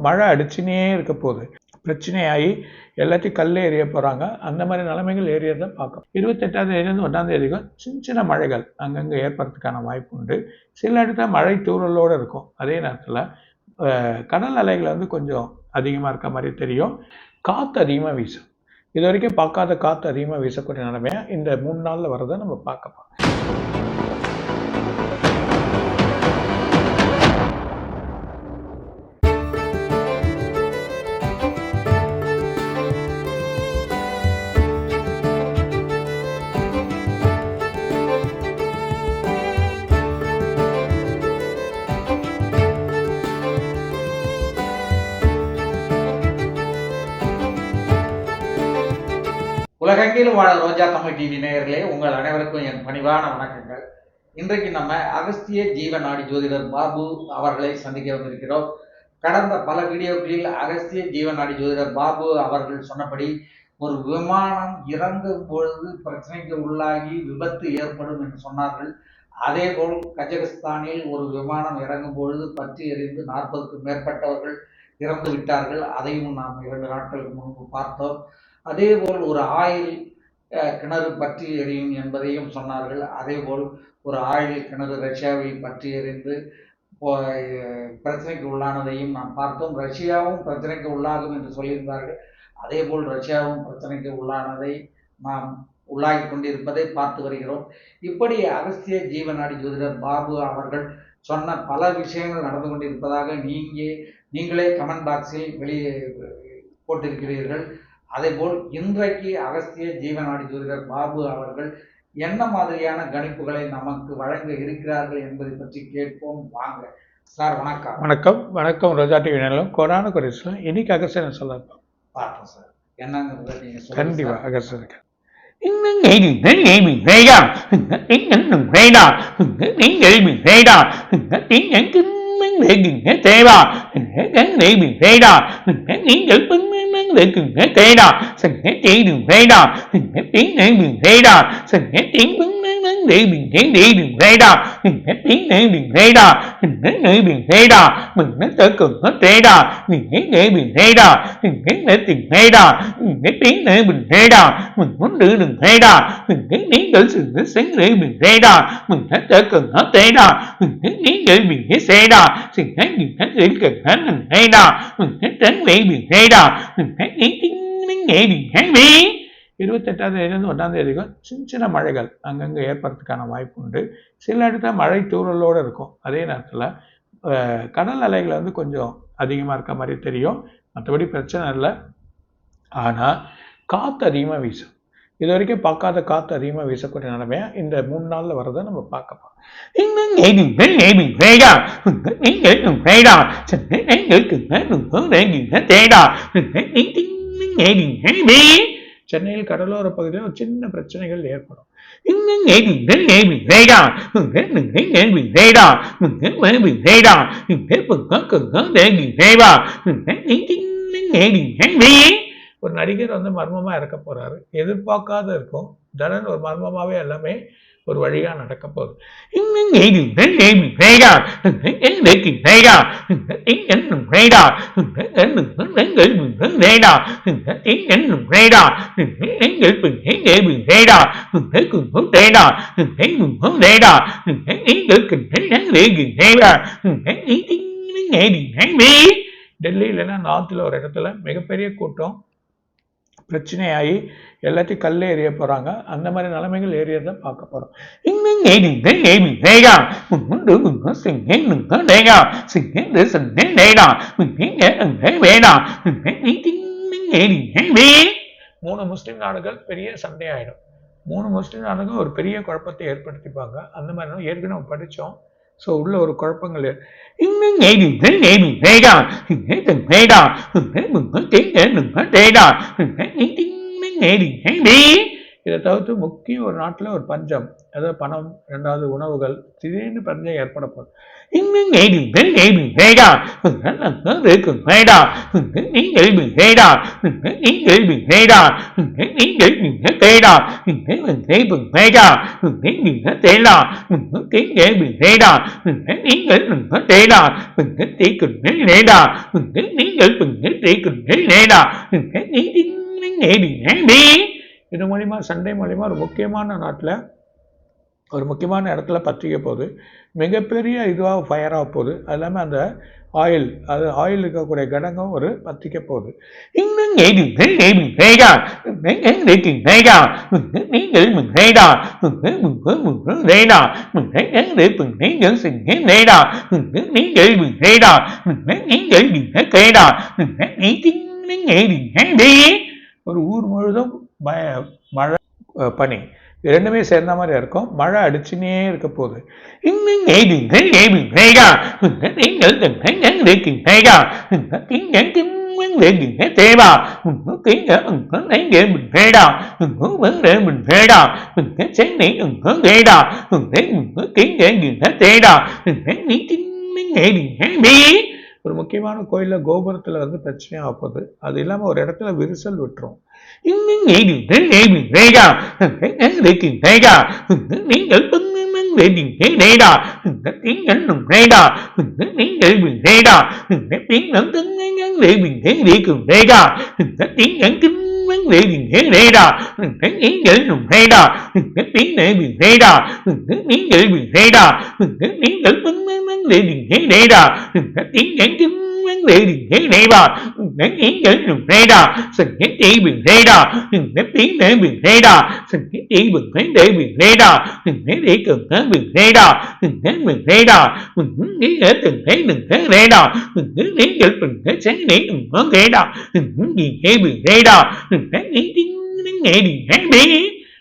மழை அடிச்சுனே இருக்க போகுது. பிரச்சனையாகி எல்லாத்தையும் கல்லே எறிய போகிறாங்க. அந்த மாதிரி நிலைமைகள் ஏறியதை பார்க்கணும். 28ஆம் தேதியிலேருந்து 1ஆம் தேதிக்கும் சின்ன சின்ன மழைகள் அங்கங்கே ஏற்படுறதுக்கான வாய்ப்பு உண்டு. சில இடத்துல மழை தூறலோடு இருக்கும். அதே நேரத்தில் கடல் அலைகள் கொஞ்சம் அதிகமாக இருக்க மாதிரி தெரியும். காற்று அதிகமாக வீசும். இது வரைக்கும் பார்க்காத காற்று அதிகமாக வீசக்கூடிய நிலைமையாக இந்த 3 நாளில் வரதை நம்ம பார்க்கலாம். உலகெங்கிலும் வாழ ரோஜா தமிழ் டிவி நேயர்களே, உங்கள் அனைவருக்கும் என் பணிவான வணக்கங்கள். இன்றைக்கு நம்ம அகஸ்திய ஜீவநாடி ஜோதிடர் பாபு அவர்களை சந்திக்க வந்திருக்கிறோம். கடந்த பல வீடியோக்களில் அகஸ்திய ஜீவநாடி ஜோதிடர் பாபு அவர்கள் சொன்னபடி ஒரு விமானம் இறங்கும் பொழுது பிரச்சனைக்கு உள்ளாகி விபத்து ஏற்படும் என்று சொன்னார்கள். அதேபோல் கஜகஸ்தானில் ஒரு விமானம் இறங்கும் பொழுது பற்றி எறிந்து 40க்கும் மேற்பட்டவர்கள் இறந்து விட்டார்கள். அதையும் நாம் 2 நாட்களுக்கு முன்பு பார்த்தோம். அதேபோல் ஒரு ஆயில் கிணறு பற்றி எரியும் என்பதையும் சொன்னார்கள். அதேபோல் ஒரு ஆயில் கிணறு ரஷ்யாவில் பற்றி எறிந்து பிரச்சனைக்கு உள்ளானதையும் நாம் பார்த்தோம். ரஷ்யாவும் பிரச்சனைக்கு உள்ளாகும் என்று சொல்லியிருந்தார்கள். அதேபோல் ரஷ்யாவும் பிரச்சனைக்கு உள்ளானதை நாம் உள்ளாகி கொண்டிருப்பதை பார்த்து வருகிறோம். இப்படி அகஸ்திய ஜீவநாடி ஜோதிடர் பாபு அவர்கள் சொன்ன பல விஷயங்கள் நடந்து கொண்டிருப்பதாக நீங்களே கமெண்ட் பாக்ஸில் வெளியே போட்டிருக்கிறீர்கள். அதேபோல் இன்றைக்கு அகஸ்திய ஜீவநாடி ஜோதிடர் பாபு அவர்கள் என்ன மாதிரியான கணிப்புகளை நமக்கு வழங்க இருக்கிறார்கள் என்பதை பற்றி கேட்போம். வாங்க சார். வணக்கம். வணக்கம். வணக்கம் ரோஜா டிவி நேயர்களும் கொரோனா குறித்து இன்னைக்கு அகஸ்தியன் சொல்ல பார்ப்போம் சார். என்னங்கிறத நீங்க கண்டிப்பா அகஸ்தியன் இருபத்தெட்டாம் தேதியிலேருந்து 1ஆம் தேதிக்கும் சின்ன சின்ன மழைகள் அங்கங்கே ஏற்படுறதுக்கான வாய்ப்பு உண்டு. சில இடத்துல மழை தூறலோடு இருக்கும். அதே நேரத்தில் கடல் அலைகள் கொஞ்சம் அதிகமாக இருக்க மாதிரி தெரியும். மற்றபடி பிரச்சனை இல்லை. ஆனால் காற்று அதிகமாக வீசும். இது வரைக்கும் பார்க்காத காற்று அதிகமாக வீசக்கூடிய நிலைமையாக இந்த 3 நாளில் வரதை நம்ம பார்க்கலாம். சென்னையில் கடலோர பகுதியில் ஒரு சின்ன பிரச்சனைகள் ஏற்படும். ஒரு நடிகர் மர்மமா இறக்க போறாரு. எதிர்பார்க்காத இருக்கும். திடீர்னு ஒரு மர்மமாவே எல்லாமே ஒரு வழியா நடக்க போகுது. டெல்லியில நார்த்தில் ஒரு இடத்துல மிகப்பெரிய கூட்டம் பிரச்சனையாகி எல்லாத்தையும் கல்லே எறிய போகிறாங்க. அந்த மாதிரி நிலைமைகள் ஏறியதை பார்க்க போகிறோம். மூணு முஸ்லிம் நாடுகள் பெரிய சண்டை ஆகிடும். 3 முஸ்லிம் நாடுகள் ஒரு பெரிய குழப்பத்தை ஏற்படுத்திப்பாங்க. அந்த மாதிரி ஏற்கனவே படித்தோம். ஸோ உள்ள ஒரு குழப்பங்கள் இதை தவிர்த்து முக்கிய ஒரு நாட்டில் ஒரு பஞ்சம், அதாவது பணம், 2வது உணவுகள், திடீர்னு பஞ்சம் ஏற்பட போகுது. இன்னும் நீங்கள் வேடா இருக்கும் வேடா நீங்கள் வேடா நீங்கள் வேடா நீங்கள் வேடா வேடா தேடா நீங்கள் வேடா நீங்கள் தேடா தேக்குங்கள் நேடா நீங்கள் தேக்குங்கள் நேடா இது மூலிமா சண்டை மூலிமா ஒரு முக்கியமான நாட்டில் ஒரு முக்கியமான இடத்துல பற்றிக்க போகுது, மிகப்பெரிய இதுவாக ஃபயர் ஆக போகுது. அது இல்லாமல் அந்த ஆயில் இருக்கக்கூடிய கடங்கம் ஒரு பற்றிக்க போகுது. ஒரு ஊர் முழுதும் மழை பனி இரண்டுமே சேர்ந்த மாதிரி இருக்கும். மழை அடிச்சுனே இருக்க போகுது. ஒரு முக்கியமான கோயில்ல கோபுரத்துல வந்து பிரச்சனை ஆகுது. அது இல்லாம ஒரு இடத்துல விரிசல் விட்டுரும்.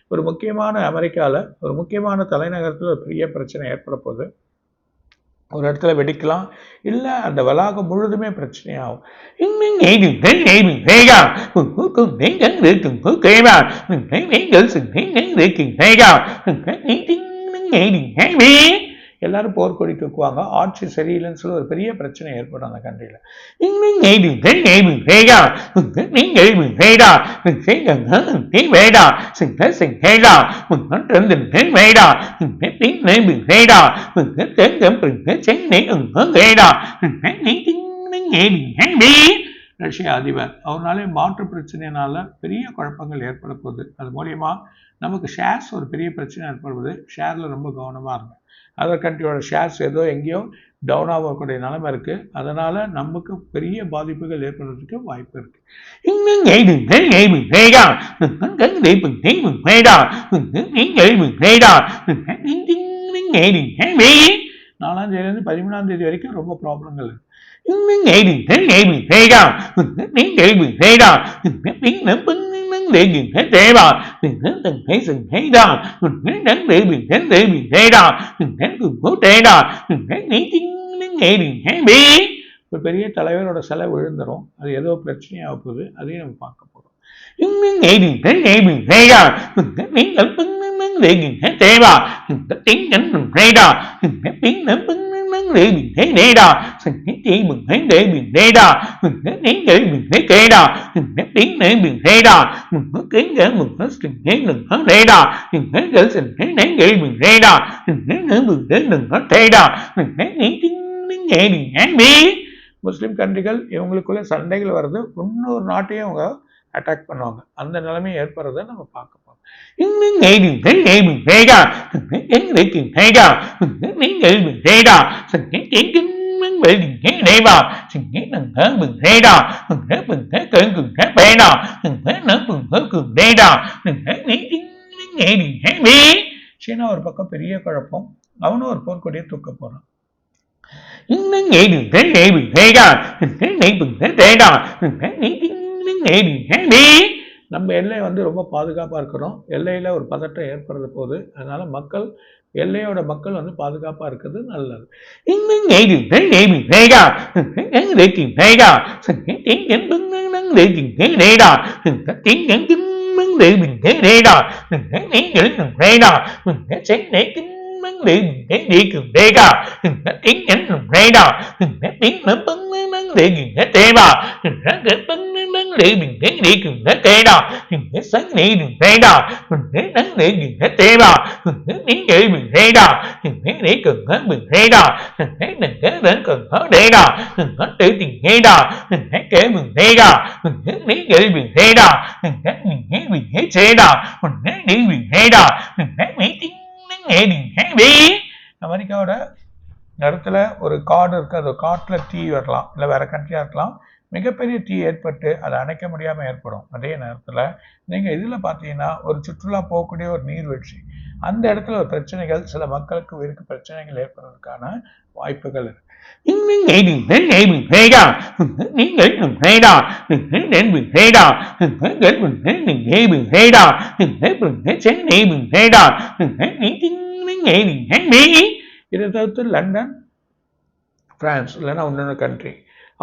ஒரு முக்கியமான அமெரிக்கால ஒரு முக்கியமான தலைநகரத்தில் ஒரு பெரிய பிரச்சனை ஏற்பட போகுது. ஒரு இடத்துல வெடிக்கலாம், இல்லை அந்த வளாகம் முழுதுமே பிரச்சனையாகும். எல்லாரும் போர்க்கொடி தூக்குவாங்க. ஆட்சி சரியில்லைன்னு சொல்லி ஒரு பெரிய பிரச்சனை ஏற்படும் அந்த கண்ட்ரியில. ரஷ்ய அதிபர் அவனாலே மாற்று பிரச்சனையினால பெரிய குழப்பங்கள் ஏற்பட போகுது. அது மூலியமா நமக்கு ஷேர்ஸ் ஒரு பெரிய பிரச்சனை ஏற்படுவது. ஷேர்ல ரொம்ப கவனமா இருங்க. அதர் கண்ட்ரியோட ஷேர்ஸ் ஏதோ எங்கேயோ டவுன் ஆகக்கூடிய நிலைமை இருக்கு. அதனால நமக்கு பெரிய பாதிப்புகள் ஏற்படுறதுக்கு வாய்ப்பு இருக்கு. நாலாம் தேதியிலிருந்து 13ஆம் தேதி வரைக்கும் ரொம்ப ப்ராப்ளங்கள் இருக்கு. ஒரு பெரிய தலைவரோட செலவு விழுந்துரும். அது ஏதோ பிரச்சனையாக போகுது. அதையும் நம்ம பார்க்க போறோம். முஸ்லிம் கண்ட்ரிகள் இவங்களுக்குள்ள சண்டைகள் வருது. இன்னொரு நாட்டையும் அவங்க அட்டாக் பண்ணுவாங்க. அந்த நிலைமை ஏற்படுறத நம்ம பார்க்க போறோம். சீனா ஒரு பக்கம் பெரிய குழப்பம். அவனும் ஒரு போர்க்கொடியை தூக்க போறான். நம்ம எல்லை வந்து ரொம்ப பாதுகாப்பா இருக்கணும். எல்லையில ஒரு பதட்டம் ஏற்படுறது போது, அதனால மக்கள் எல்லையோட மக்கள் வந்து பாதுகாப்பா இருக்கிறது நல்லது. அமெரிக்காவோட இடத்துல ஒரு காடு இருக்குது, அந்த காட்டில் தீ வரலாம், இல்லை வேறு கண்ட்ரியாக இருக்கலாம். மிகப்பெரிய தீ ஏற்பட்டு அதை அணைக்க முடியாமல் ஏற்படும். அதே நேரத்தில் நீங்கள் இதில் பார்த்தீங்கன்னா ஒரு சுற்றுலா போகக்கூடிய ஒரு நீர்வீழ்ச்சி, அந்த இடத்துல ஒரு பிரச்சனைகள், சில மக்களுக்கு உயிருக்கு பிரச்சனைகள் ஏற்படுறதுக்கான வாய்ப்புகள் இருக்கு. இதை தவிர்த்து லண்டன், பிரான்ஸ் இல்லைன்னா இன்னொரு கண்ட்ரி,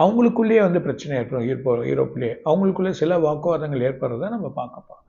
அவங்களுக்குள்ளேயே வந்து பிரச்சனை ஏற்படும். யூரோப்லேயே அவங்களுக்குள்ளே சில வாக்குவாதங்கள் ஏற்படுறத நம்ம பார்க்கப்போம்.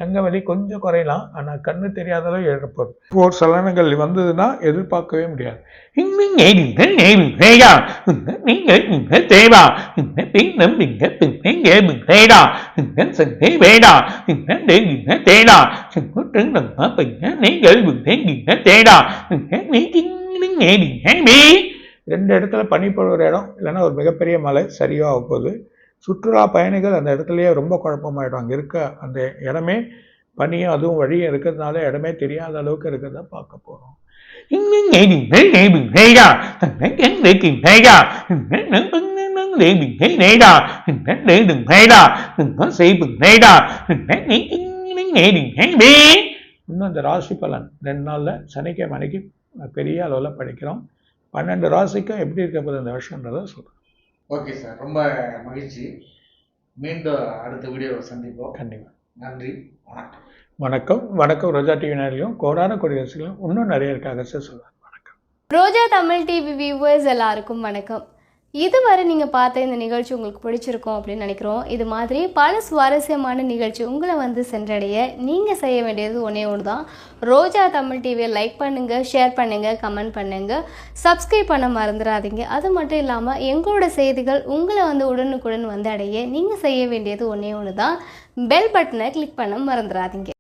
தங்கவலி கொஞ்சம் குறையலாம், ஆனால் கண்ணு தெரியாதளவு இழப்பது. போர் சலனங்கள் வந்ததுன்னா எதிர்பார்க்கவே முடியாது. ரெண்டு இடத்துல பனிப்படுற இடம் இல்லைன்னா ஒரு மிகப்பெரிய மலை சரியாக போகுது. சுற்றுலா பயணிகள் அந்த இடத்துலையே ரொம்ப குழப்பமாயிடும். அங்கே இருக்க அந்த இடமே பனியும் அதுவும் வழியும் இருக்கிறதுனால இடமே தெரியாத அளவுக்கு இருக்கிறத பார்க்க போகிறோம். இன்னும் இந்த ராசி பலன் 2 நாளில் சனிக்கிழமை அன்னைக்கு பெரிய அளவில் படிக்கிறோம். 12 ராசிக்கும் எப்படி இருக்க போகுது இந்த வருஷன்றதை சொல்கிறேன். ஓகே சார், ரொம்ப மகிழ்ச்சி. மீண்டும் அடுத்த வீடியோவை சந்திப்போம். கண்டிப்பாக. நன்றி, வணக்கம். வணக்கம். வணக்கம். ரோஜா டிவி நேரிலும் கோடான கொடி ரசிகர்களும் இன்னும் நிறைய இருக்காக சொல்லுவார். வணக்கம். ரோஜா தமிழ் டிவி வியூவர்ஸ் எல்லாருக்கும் வணக்கம். இதுவரை நீங்கள் பார்த்த இந்த நிகழ்ச்சி உங்களுக்கு பிடிச்சிருக்கும் அப்படின்னு நினைக்கிறோம். இது மாதிரி பல சுவாரஸ்யமான நிகழ்ச்சி உங்களை வந்து சென்றடைய நீங்கள் செய்ய வேண்டியது ஒன்றே ஒன்று தான். ரோஜா தமிழ் டிவியை லைக் பண்ணுங்கள், ஷேர் பண்ணுங்கள், கமெண்ட் பண்ணுங்கள், சப்ஸ்கிரைப் பண்ண மறந்துடாதீங்க. அது மட்டும் இல்லாமல் எங்களோட செய்திகள் உங்களை வந்து உடனுக்குடன் வந்து அடைய நீங்கள் செய்ய வேண்டியது ஒன்றே ஒன்று தான். பெல் பட்டனை கிளிக் பண்ண மறந்துடாதீங்க.